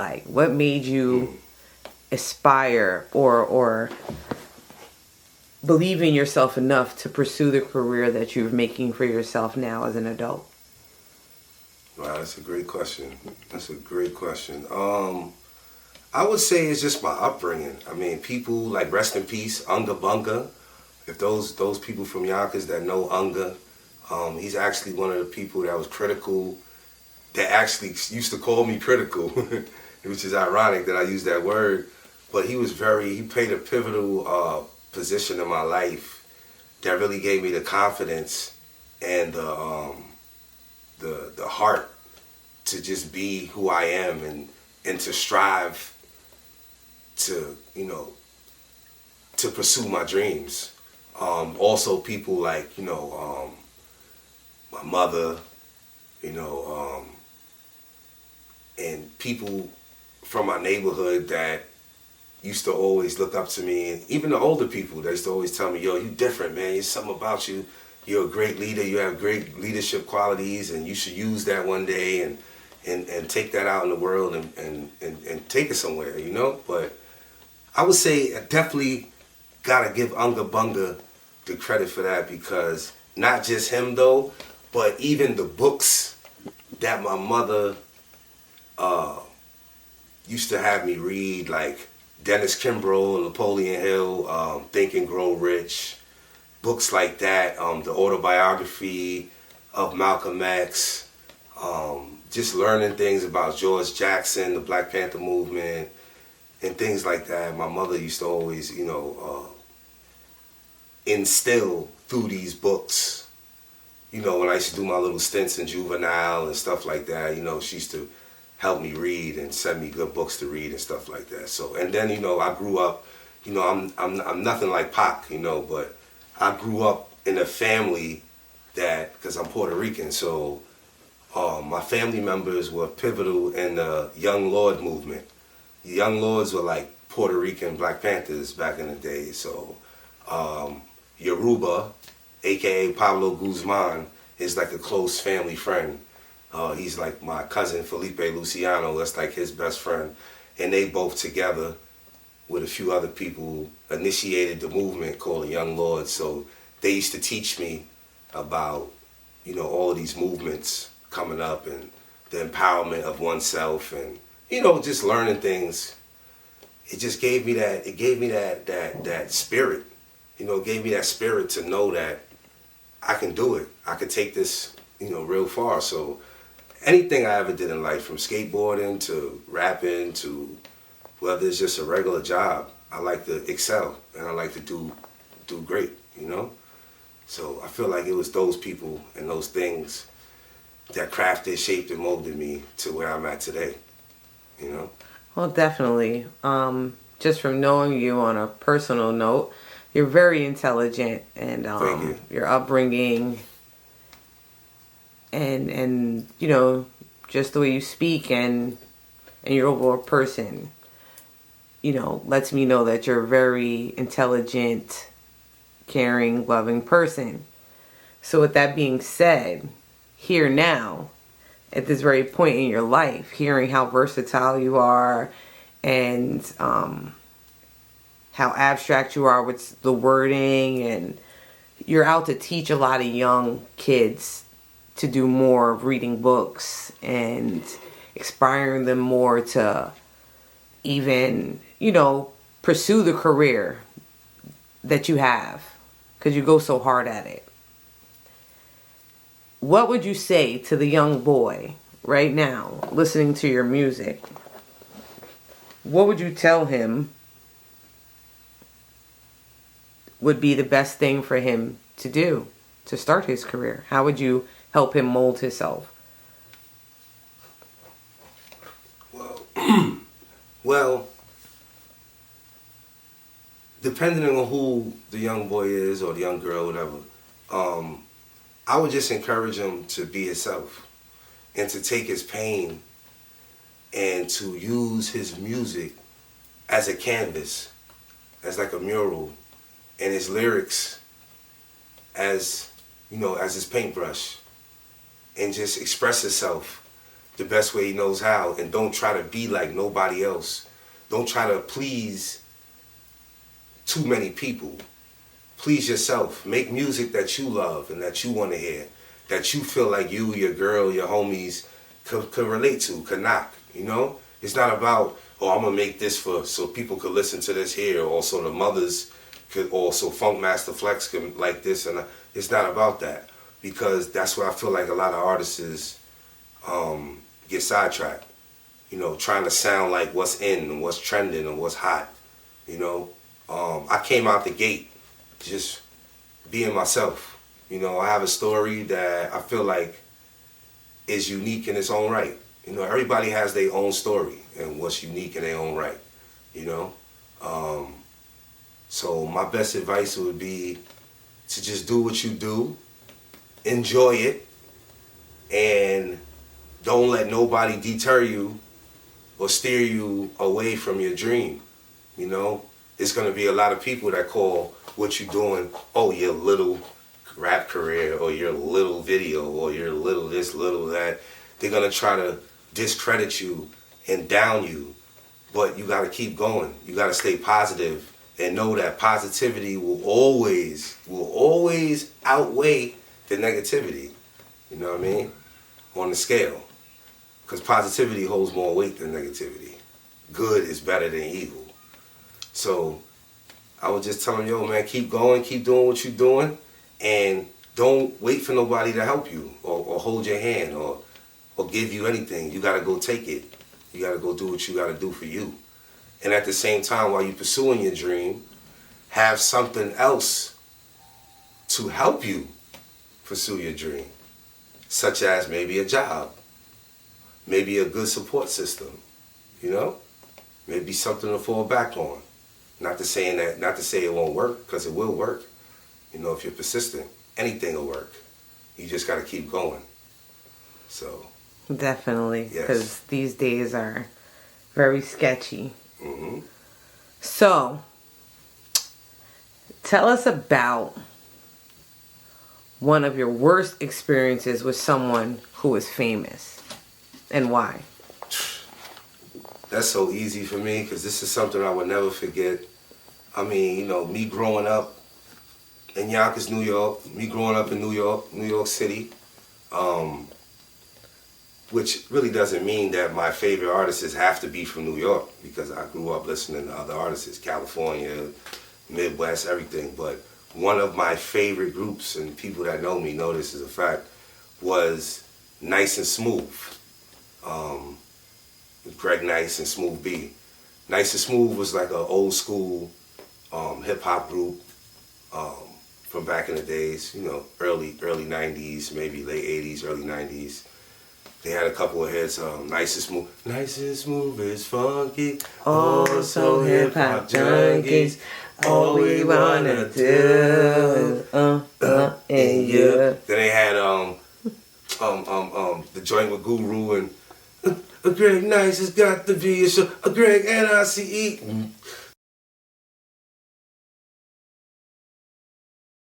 Like, what made you aspire or believe in yourself enough to pursue the career that you're making for yourself now as an adult? Wow, that's a great question. That's a great question. I would say it's just my upbringing. I mean, people like rest in peace, Unga Bunga. If those people from Yonkers that know Unga, he's actually one of the people that was critical, that actually used to call me critical, which is ironic that I use that word. But he played a pivotal position in my life that really gave me the confidence and the heart to just be who I am and to strive to, to pursue my dreams. Also people like, my mother, and people from my neighborhood that used to always look up to me, and even the older people, they used to always tell me, yo, you different, man. There's something about you. You're a great leader. You have great leadership qualities, and you should use that one day and take that out in the world and take it somewhere, But I would say I definitely gotta give Unga Bunga the credit for that, because not just him though, but even the books that my mother used to have me read, like Dennis Kimbrough and Napoleon Hill, Think and Grow Rich, books like that, the autobiography of Malcolm X, just learning things about George Jackson, the Black Panther movement, and things like that. My mother used to always, instill through these books. When I used to do my little stints in juvenile and stuff like that, she used to help me read and send me good books to read and stuff like that. So, and then, I grew up, I'm nothing like Pac, but I grew up in a family that, because I'm Puerto Rican, so my family members were pivotal in the Young Lord movement. The Young Lords were like Puerto Rican Black Panthers back in the day. So Yoruba, aka Pablo Guzman, is like a close family friend. He's like my cousin Felipe Luciano, that's like his best friend. And they both together with a few other people initiated the movement called the Young Lords. So they used to teach me about, all of these movements coming up and the empowerment of oneself and, just learning things. It just gave me that, that spirit, it gave me that spirit to know that I can do it. I can take this, real far. So anything I ever did in life, from skateboarding to rapping to whether it's just a regular job, I like to excel and I like to do great, So I feel like it was those people and those things that crafted, shaped, and molded me to where I'm at today, Well, definitely. Just from knowing you on a personal note, you're very intelligent, and Thank you. your upbringing and just the way you speak and your overall person, lets me know that you're a very intelligent, caring, loving person. So with that being said, here now, at this very point in your life, hearing how versatile you are and how abstract you are with the wording, and you're out to teach a lot of young kids to do more of reading books and inspiring them more to even, pursue the career that you have, because you go so hard at it. What would you say to the young boy right now listening to your music? What would you tell him would be the best thing for him to do to start his career? How would you help him mold himself? Well, depending on who the young boy is or the young girl, whatever, I would just encourage him to be himself and to take his pain and to use his music as a canvas, as like a mural, and his lyrics as, as his paintbrush, and just express himself the best way he knows how, and don't try to be like nobody else. Don't try to please too many people. Please yourself. Make music that you love and that you want to hear, that you feel like you, your girl, your homies could relate to, could knock, you know? It's not about, oh, I'm going to make this for so people could listen to this here, or so the mothers could, also Funk Master Flex could like this. And it's not about that, because that's where I feel like a lot of artists get sidetracked, you know, trying to sound like what's in and what's trending and what's hot, you know? I came out the gate just being myself. You know, I have a story that I feel like is unique in its own right. You know, everybody has their own story and what's unique in their own right, you know? So my best advice would be to just do what you do, enjoy it, and don't let nobody deter you or steer you away from your dream, you know? There's gonna be a lot of people that call what you're doing, oh, your little rap career, or your little video, or your little this, little that. They're gonna try to discredit you and down you, but you gotta keep going. You gotta stay positive and know that positivity will always outweigh the negativity, you know what I mean, on the scale. Because positivity holds more weight than negativity. Good is better than evil. So I would just tell them, yo, man, keep going, keep doing what you're doing, and don't wait for nobody to help you or hold your hand or give you anything. You got to go take it. You got to go do what you got to do for you. And at the same time, while you're pursuing your dream, have something else to help you pursue your dream, such as maybe a job, maybe a good support system, you know, maybe something to fall back on. Not to say it won't work, because it will work. You know, if you're persistent, anything will work. You just got to keep going. So. Definitely, yes. Because these days are very sketchy. Mm-hmm. So, tell us about one of your worst experiences with someone who is famous, and why. That's so easy for me, because this is something I would never forget. I mean, you know, me growing up in Yonkers, New York, me growing up in New York City, which really doesn't mean that my favorite artists have to be from New York, because I grew up listening to other artists, California, Midwest, everything. But one of my favorite groups, and people that know me know this is a fact, was Nice and Smooth. Greg Nice and Smooth B. Nice and Smooth was like an old school hip hop group from back in the days, you know, early 90s, maybe late 80s, early 90s. They had a couple of hits, Nice and Smooth. Nice and Smooth is funky, oh so hip hop junkies. All we wanna do is and you. Then they had the joint with Guru and Greg Nice has got to be a show. Greg Nice.